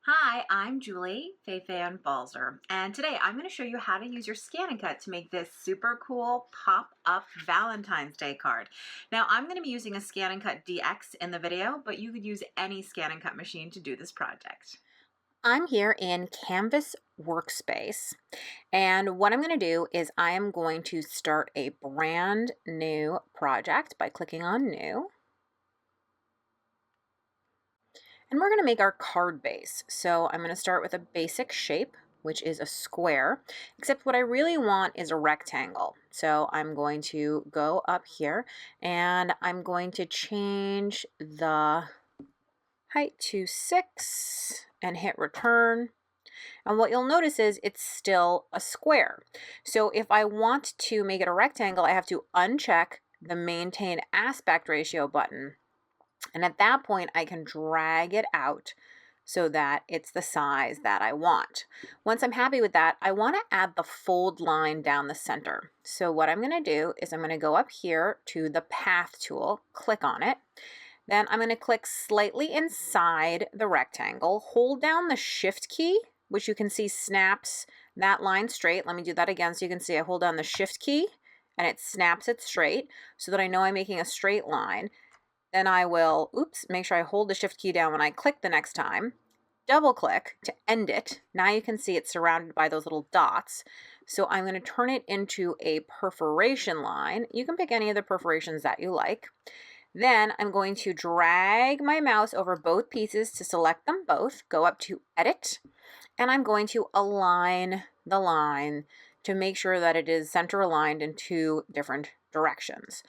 Hi, I'm Julie, Fei-Fan Balzer, and today I'm going to show you how to use your ScanNCut to make this super cool pop-up Valentine's Day card. Now, I'm going to be using a ScanNCutDX in the video, but you could use any ScanNCut machine to do this project. I'm here in Canvas Workspace, and what I'm going to do is I am going to start a brand new project by clicking on New. And we're going to make our card base. So I'm going to start with a basic shape, which is a square, except what I really want is a rectangle. So I'm going to go up here and I'm going to change the height to 6 and hit return. And what you'll notice is it's still a square. So if I want to make it a rectangle, I have to uncheck the maintain aspect ratio button. And at that point, I can drag it out so that it's the size that I want. Once I'm happy with that, I want to add the fold line down the center. So what I'm going to do is I'm going to go up here to the path tool, click on it. Then I'm going to click slightly inside the rectangle, hold down the shift key, which you can see snaps that line straight. Let me do that again so you can see I hold down the shift key and it snaps it straight so that I know I'm making a straight line. Then I will, make sure I hold the shift key down when I click the next time. Double click to end it. Now you can see it's surrounded by those little dots. So I'm going to turn it into a perforation line. You can pick any of the perforations that you like. Then I'm going to drag my mouse over both pieces to select them both, go up to Edit, and I'm going to align the line to make sure that it is center aligned in two different directions.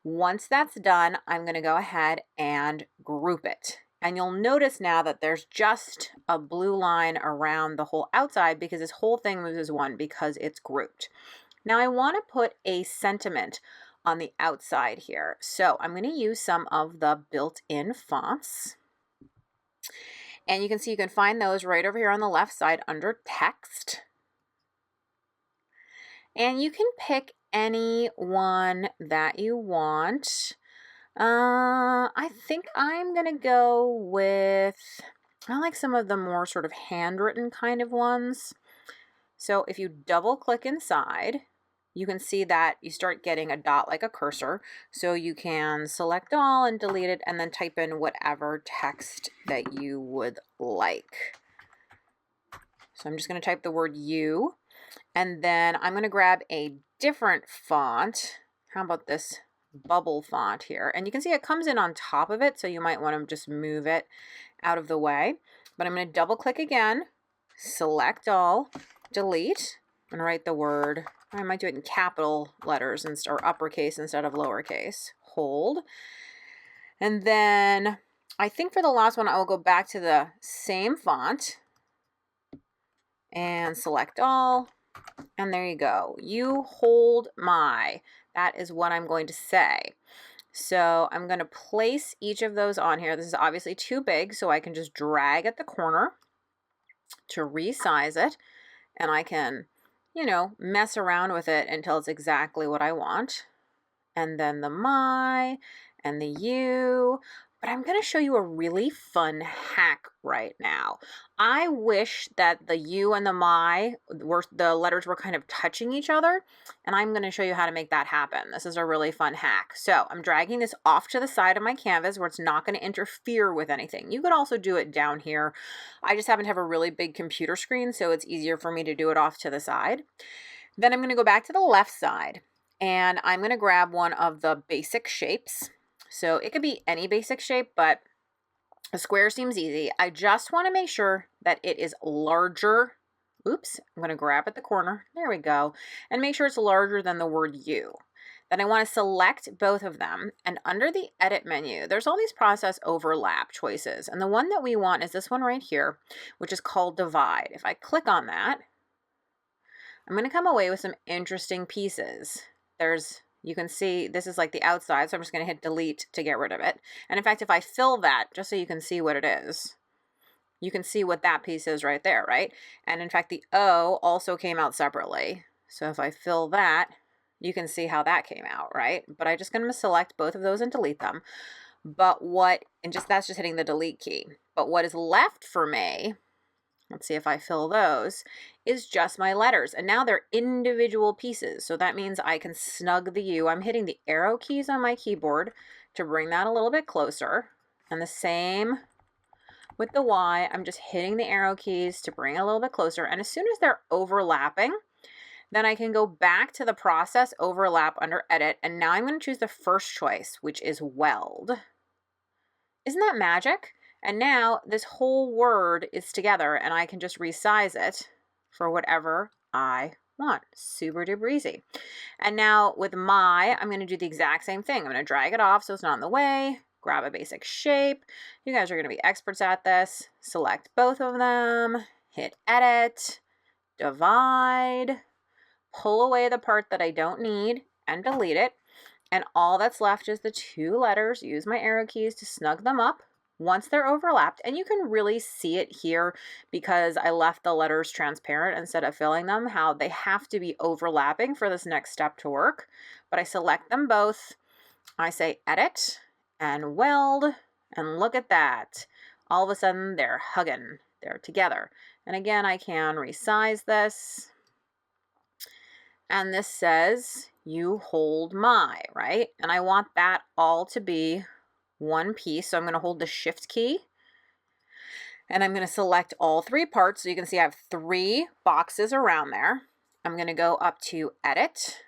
Once that's done, I'm going to go ahead and group it. And you'll notice now that there's just a blue line around the whole outside because this whole thing moves as one because it's grouped. Now I want to put a sentiment on the outside here. So I'm going to use some of the built-in fonts. And you can see you can find those right over here on the left side under text. And you can pick any one that you want. I think I'm going to go with, I like some of the more sort of handwritten kind of ones. So if you double click inside, you can see that you start getting a dot like a cursor. So you can select all and delete it and then type in whatever text that you would like. So I'm just going to type the word you, and then I'm going to grab a different font. How about this bubble font here? And you can see it comes in on top of it, so you might want to just move it out of the way. But I'm going to double click again, select all, delete, and write the word. I might do it in capital letters or uppercase instead of lowercase. Hold. And then I think for the last one, I will go back to the same font and select all. And there you go. You hold my. That is what I'm going to say. So I'm going to place each of those on here. This is obviously too big, so I can just drag at the corner to resize it. And I can, mess around with it until it's exactly what I want. And then the my and the you. But I'm going to show you a really fun hack right now. I wish that the you and the my the letters were kind of touching each other, and I'm going to show you how to make that happen. This is a really fun hack. So I'm dragging this off to the side of my canvas where it's not going to interfere with anything. You could also do it down here. I just happen to have a really big computer screen, so it's easier for me to do it off to the side. Then I'm going to go back to the left side, and I'm going to grab one of the basic shapes. So it could be any basic shape, but a square seems easy. I just want to make sure that it is larger. Oops, I'm going to grab at the corner. There we go. And make sure it's larger than the word you. Then I want to select both of them. And under the edit menu, there's all these process overlap choices. And the one that we want is this one right here, which is called divide. If I click on that, I'm going to come away with some interesting pieces. You can see this is like the outside, so I'm just going to hit delete to get rid of it. And in fact, if I fill that, just so you can see what it is, you can see what that piece is right there, right? And in fact, the O also came out separately. So if I fill that, you can see how that came out, right? But I'm just going to select both of those and delete them. But that's just hitting the delete key. But what is left for me let's see if I fill those, is just my letters. And now they're individual pieces. So that means I can snug the U. I'm hitting the arrow keys on my keyboard to bring that a little bit closer. And the same with the Y, I'm just hitting the arrow keys to bring it a little bit closer. And as soon as they're overlapping, then I can go back to the process overlap under edit. And now I'm going to choose the first choice, which is weld. Isn't that magic? And now this whole word is together and I can just resize it for whatever I want. Super duper easy. And now with my, I'm going to do the exact same thing. I'm going to drag it off so it's not in the way. Grab a basic shape. You guys are going to be experts at this. Select both of them. Hit edit. Divide. Pull away the part that I don't need and delete it. And all that's left is the two letters. Use my arrow keys to snug them up once they're overlapped. And you can really see it here because I left the letters transparent instead of filling them, how they have to be overlapping for this next step to work. But I select them both. I say edit and weld. And look at that. All of a sudden they're hugging. They're together. And again, I can resize this. And this says, you hold my, right? And I want that all to be one piece. So I'm going to hold the shift key and I'm going to select all three parts. So you can see I have three boxes around there. I'm going to go up to edit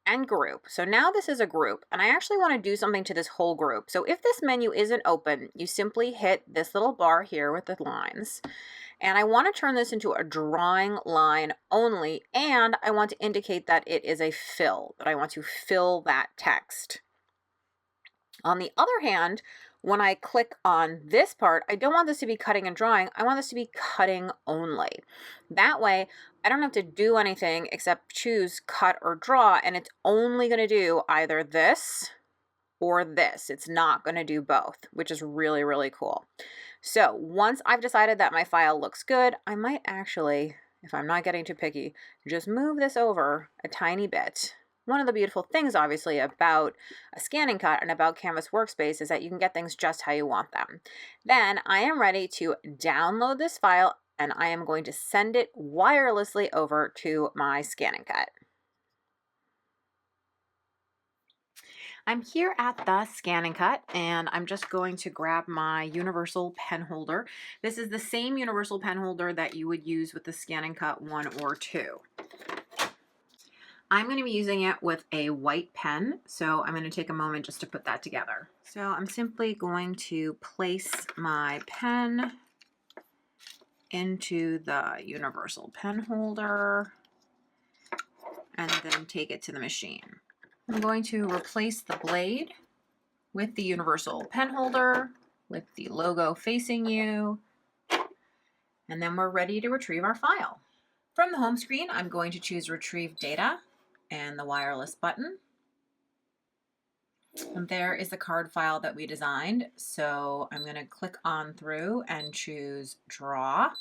and group. So now this is a group and I actually want to do something to this whole group. So if this menu isn't open, you simply hit this little bar here with the lines. And I want to turn this into a drawing line only, and I want to indicate that it is a fill, that I want to fill that text. On the other hand, when I click on this part, I don't want this to be cutting and drawing. I want this to be cutting only. That way, I don't have to do anything except choose cut or draw, and it's only going to do either this or this. It's not going to do both, which is really, really cool. So once I've decided that my file looks good, I might actually, if I'm not getting too picky, just move this over a tiny bit. One of the beautiful things, obviously, about a ScanNCut and about Canvas Workspace is that you can get things just how you want them. Then I am ready to download this file and I am going to send it wirelessly over to my ScanNCut. I'm here at the ScanNCut and I'm just going to grab my universal pen holder. This is the same universal pen holder that you would use with the ScanNCut 1 or 2. I'm going to be using it with a white pen, so I'm going to take a moment just to put that together. So I'm simply going to place my pen into the universal pen holder and then take it to the machine. I'm going to replace the blade with the universal pen holder with the logo facing you, and then we're ready to retrieve our file. From the home screen, I'm going to choose Retrieve Data and the wireless button. And there is the card file that we designed. So I'm going to click on through and choose Draw.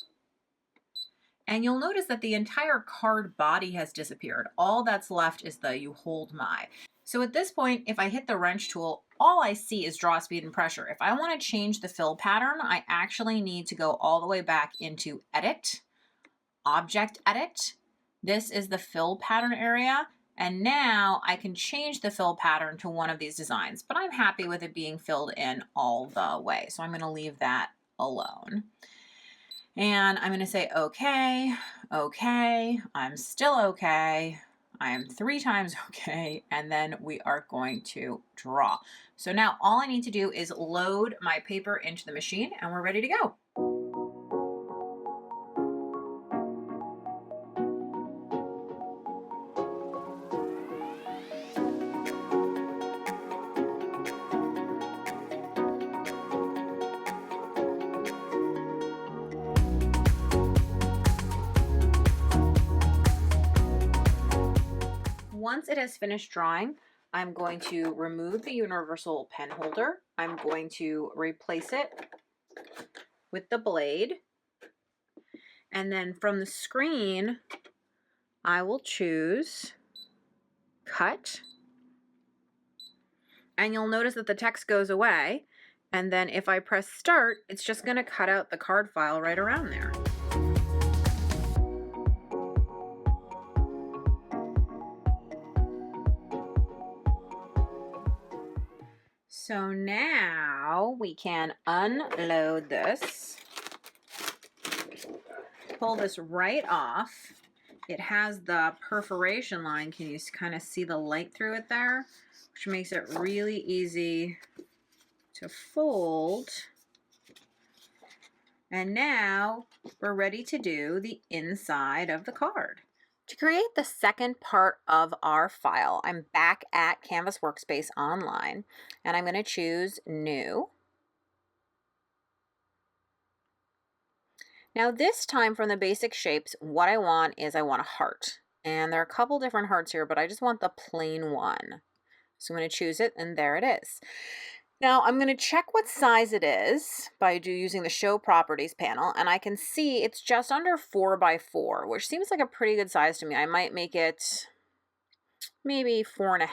And you'll notice that the entire card body has disappeared. All that's left is the You Hold My. So at this point, if I hit the wrench tool, all I see is draw speed and pressure. If I want to change the fill pattern, I actually need to go all the way back into Edit, Object Edit. This is the fill pattern area. And now I can change the fill pattern to one of these designs, but I'm happy with it being filled in all the way. So I'm going to leave that alone. And I'm going to say, okay, okay, I'm still okay, I am 3 times okay, and then we are going to draw. So now all I need to do is load my paper into the machine and we're ready to go. Once it has finished drawing, I'm going to remove the universal pen holder. I'm going to replace it with the blade. And then from the screen, I will choose Cut. And you'll notice that the text goes away. And then if I press Start, it's just going to cut out the card file right around there. So now we can unload this, pull this right off. It has the perforation line. Can you kind of see the light through it there? Which makes it really easy to fold. And now we're ready to do the inside of the card. To create the second part of our file, I'm back at Canvas Workspace Online, and I'm going to choose New. Now this time from the basic shapes, what I want is I want a heart. And there are a couple different hearts here, but I just want the plain one. So I'm going to choose it, and there it is. Now I'm going to check what size it is by using the Show Properties panel, and I can see it's just under 4 by 4, which seems like a pretty good size to me. I might make it maybe 4.5.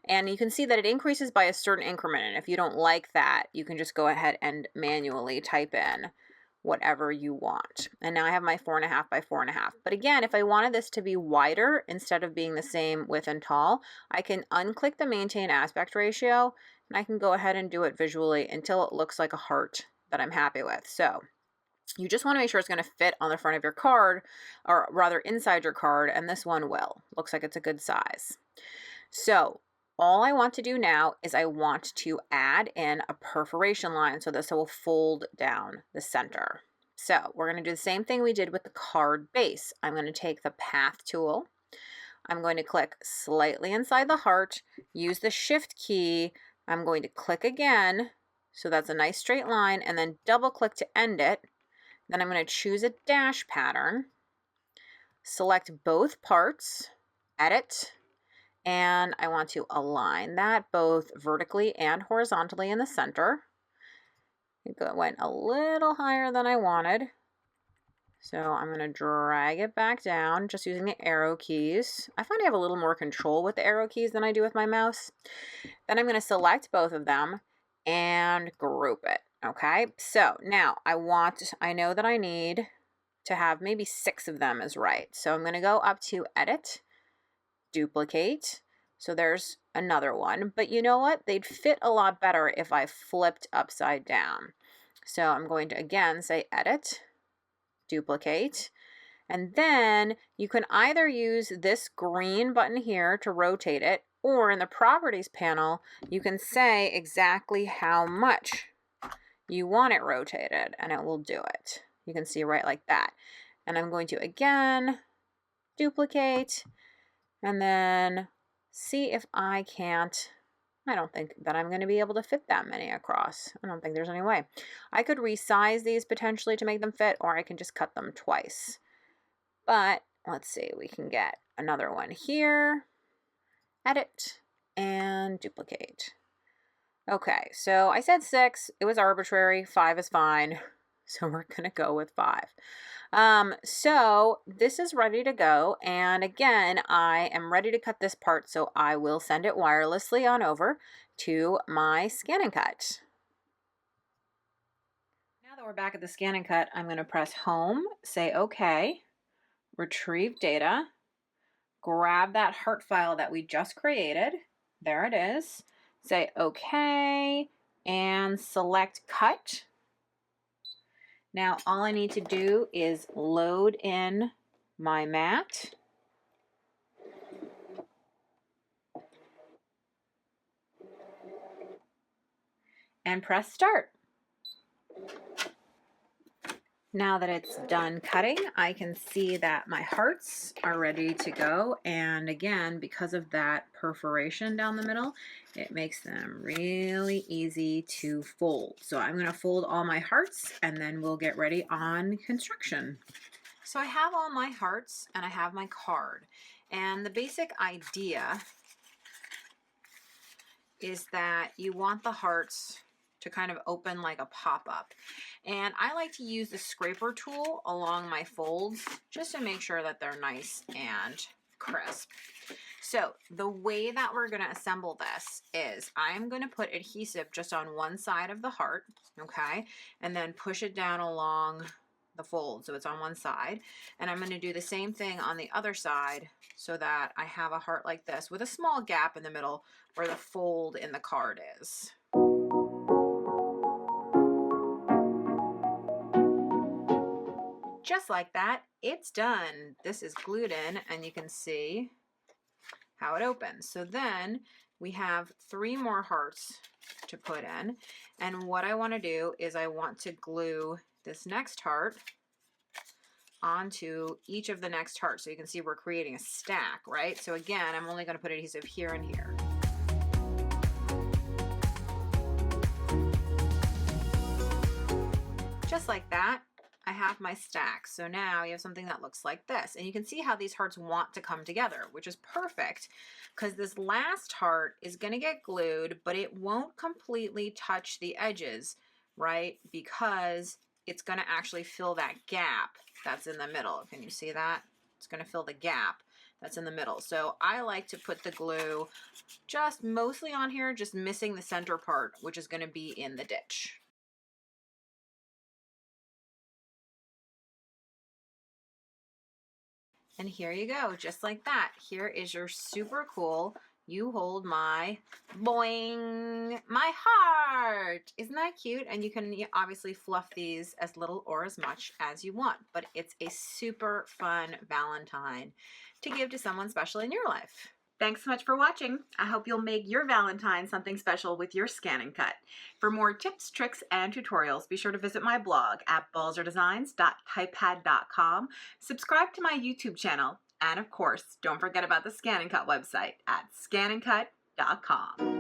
And you can see that it increases by a certain increment, and if you don't like that, you can just go ahead and manually type in whatever you want. And now I have my 4.5 by 4.5. But again, if I wanted this to be wider instead of being the same width and tall, I can unclick the Maintain Aspect Ratio, and I can go ahead and do it visually until it looks like a heart that I'm happy with. So you just want to make sure it's going to fit on the front of your card, or rather inside your card, and this one will. Looks like it's a good size. So all I want to do now is I want to add in a perforation line so this will fold down the center. So we're going to do the same thing we did with the card base. I'm going to take the Path tool. I'm going to click slightly inside the heart, use the Shift key. I'm going to click again, so that's a nice straight line, and then double click to end it. Then I'm going to choose a dash pattern, select both parts, edit, and I want to align that both vertically and horizontally in the center. It went a little higher than I wanted. So I'm going to drag it back down just using the arrow keys. I find I have a little more control with the arrow keys than I do with my mouse. Then I'm going to select both of them and group it. Okay, so now I know that I need to have maybe 6 of them is right. So I'm going to go up to Edit, Duplicate. So there's another one, but you know what? They'd fit a lot better if I flipped upside down. So I'm going to again say Edit, Duplicate, and then you can either use this green button here to rotate it, or in the Properties panel, you can say exactly how much you want it rotated, and it will do it. You can see right like that. And I'm going to again duplicate, and then see if I can't. I don't think that I'm going to be able to fit that many across. I don't think there's any way. I could resize these potentially to make them fit, or I can just cut them twice. But let's see, we can get another one here, edit, and duplicate. Okay, so I said 6, it was arbitrary, 5 is fine, so we're gonna go with 5. So this is ready to go, and again, I am ready to cut this part, so I will send it wirelessly on over to my ScanNCut. Now that we're back at the ScanNCut, I'm gonna press Home, say OK, retrieve data, grab that heart file that we just created, there it is, say OK, and select Cut. Now all I need to do is load in my mat. And press Start. Now that it's done cutting, I can see that my hearts are ready to go. And again, because of that perforation down the middle, it makes them really easy to fold. So I'm going to fold all my hearts, and then we'll get ready on construction. So I have all my hearts and I have my card. And the basic idea is that you want the hearts to kind of open like a pop-up. And I like to use the scraper tool along my folds just to make sure that they're nice and crisp. So the way that we're going to assemble this is I'm going to put adhesive just on one side of the heart, okay, and then push it down along the fold, so it's on one side. And I'm going to do the same thing on the other side so that I have a heart like this with a small gap in the middle where the fold in the card is. Just like that, it's done. This is glued in, and you can see how it opens. So then we have 3 more hearts to put in, and what I want to do is I want to glue this next heart onto each of the next hearts. So you can see we're creating a stack, right? So again, I'm only going to put adhesive here and here. Just like that, I have my stack. So now you have something that looks like this, and you can see how these hearts want to come together, which is perfect because this last heart is going to get glued, but it won't completely touch the edges, right? Because it's going to actually fill that gap that's in the middle. Can you see that? It's going to fill the gap that's in the middle. So I like to put the glue just mostly on here, just missing the center part, which is going to be in the ditch. And here you go, just like that. Here is your super cool "You Hold My Boing, My Heart." Isn't that cute? And you can obviously fluff these as little or as much as you want, but it's a super fun Valentine to give to someone special in your life. Thanks so much for watching. I hope you'll make your Valentine something special with your ScanNCut. For more tips, tricks, and tutorials, be sure to visit my blog at balzerdesigns.typepad.com. Subscribe to my YouTube channel, and of course, don't forget about the ScanNCut website at ScanNCut.com.